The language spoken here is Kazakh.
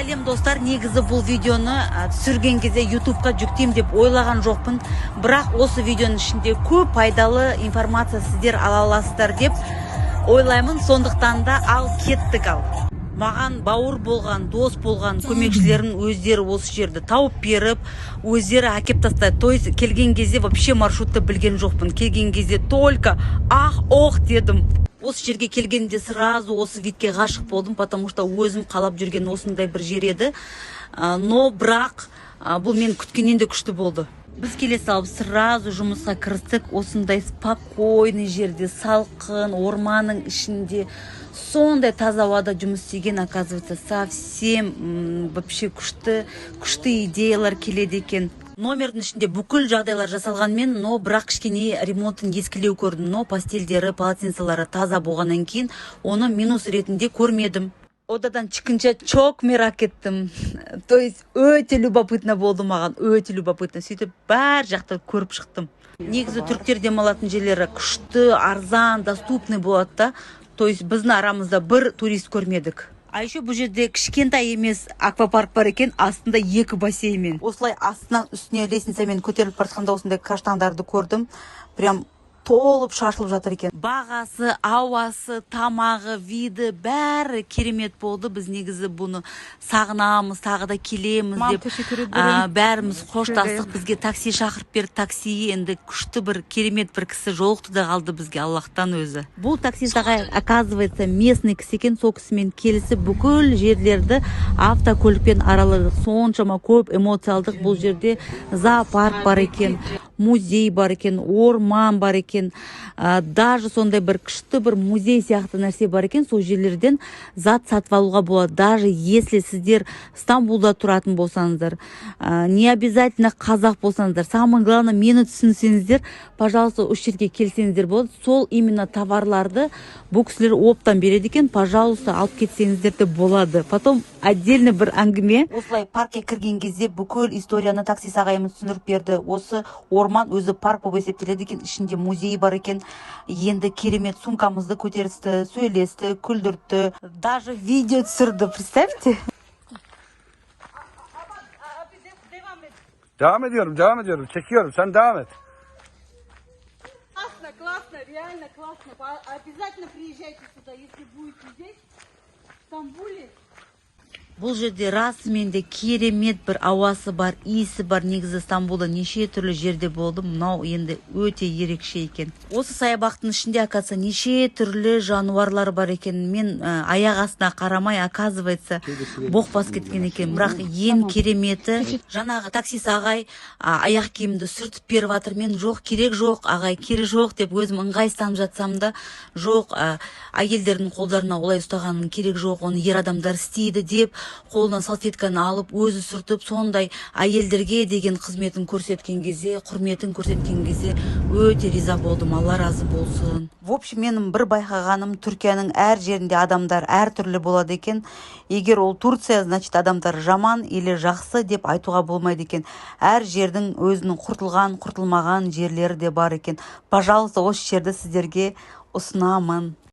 Салем достар, негізі бұл видеоны түсірген кезде YouTube'қа жүктеймін деп ойлаған жоқпын. Бірақ осы видеоның ішінде көп пайдалы информация сіздер ала аласыздар деп ойлаймын. Сондықтан да ал кеттік ал. Маған бауыр болған, дос болған көмекшілерін өздері осы жерді тауып беріп, өздері әкеп тастайды. То есть келген кезде вообще маршрутты білген жоқпын. Келген кезде только ох дедім. Осы жерге келгенде сразу осы видке ғашық болдым, потому что өзім қалап жүрген осындай бір жер еді. Но бірақ бұл мен күткеннен де күшті болды. Біз келе салып сразу жұмысқа кірістік. Осындай спокойный жерде, салқын орманның ішінде сондай таза ауада жұмыс істеген, оказывается, совсем вообще күшті идеялар келеді екен. Номердің ішінде бүкіл жағдайлар жасалғанмен, но бірақ кішкене ремонтын ескілеу көрдім. Но постельдері, полотенцелары таза болғаннан кейін оны минус ретінде көрмедім. Одадан шыққанша çok merak еттім. То есть өте любопытно болды маған, өте любопытно. Сөйтіп бар жақты көріп шықтым. Негізі түріктер демалатын жерлері күшті, арзан, доступный болады да. То есть біздің арамызда бір турист көрмедік. А еще бұл жерде кішкентай емес аквапарк бар екен, астында 2 бассейнмен. Осылай астынан үстіне лестницамен көтеріліп бара жатқанда осындай каштандарды көрдім. Прям толып шашылып жатыр екен. Бағасы, ауасы, тамағы, виді бәрі керемет болды. Біз негізі бұны сағынамыз, тағы да келеміз деп бәріміз қоштастық. Бізге такси шақырып берді. Такси енді күшті бір керемет бір кісі жолықты да қалды бізге, Аллахтан өзі. Бұл такси ағай, оказывается, местный кісі екен. Сол кісімен келісіп бүкіл жерлерді автокөлікпен араладық. Соншама көп эмоциялдық. Бұл жерде зоопарк бар екен, музей бар екен, орман бар екен. Даже сондай бір күшті бір музей сияқты нәрсе бар екен. Сол жерлерден зат сатып алуға болады. Даже если сіздер Стамбулда тұратын болсаңыздар, не обязательно қазақ болсаңыздар, самое главное, мені түсінсеңіздер, пожалуйста, осы жерге келсеңіздер болады. Сол именно товарларды бұл кісілер оптан береді екен. Пожалуйста, алып кетсеңіздер де болады. Потом отдельно бір әңгіме. Осылай паркке кірген кезде бүкіл историяны таксист ағайымыз түсіндіріп берді. Осы орман өзі парк болып есептеледі екен, ішінде музей бар екен. Енді керемет сумкамызды көтерісті, сөйлесті, күлдіртті, даже видео түсірді, представьте. Devam ediyorum. Çekiyorum. Sen devam et. Классно, реально классно. Обязательно приезжайте сюда, если будете здесь, в Стамбуле. Бұл жерде расымен де керемет бір ауасы бар, иісі бар. Негізі Стамбулда неше түрлі жерде болды. Мынау енді өте ерекше екен. Осы саябақтың ішінде, оказывается, неше түрлі жануарлар бар екен. Мен аяқ астына қарамай, оказывается, боқпас кеткен екен. Бірақ ең кереметі, жаңағы таксист ағай аяқ киімді сүртіп беріп жатыр. Мен жоқ, керек жоқ, ағай, керек жоқ деп өзім ыңғайсызданып жатсам да, жоқ, әйелдердің қолдарына олай ұстағанның керек жоқ, оны ер адамдар істейді деп қолынан салфетканы алып өзі сүртіп, сондай әйелдерге деген қызметін көрсеткен кезде, құрметін көрсеткен кезде өте риза болдым. Алла разы болсын. В общем, менің бір байқағаным, Түркияның әр жерінде адамдар әртүрлі болады екен. Егер ол Турция, значит, адамдар жаман или жақсы деп айтуға болмайды екен. Әр жердің өзінің құртылған, құртылмаған жерлері де бар екен. Пожалуйста, осы жерді сіздерге ұсынамын.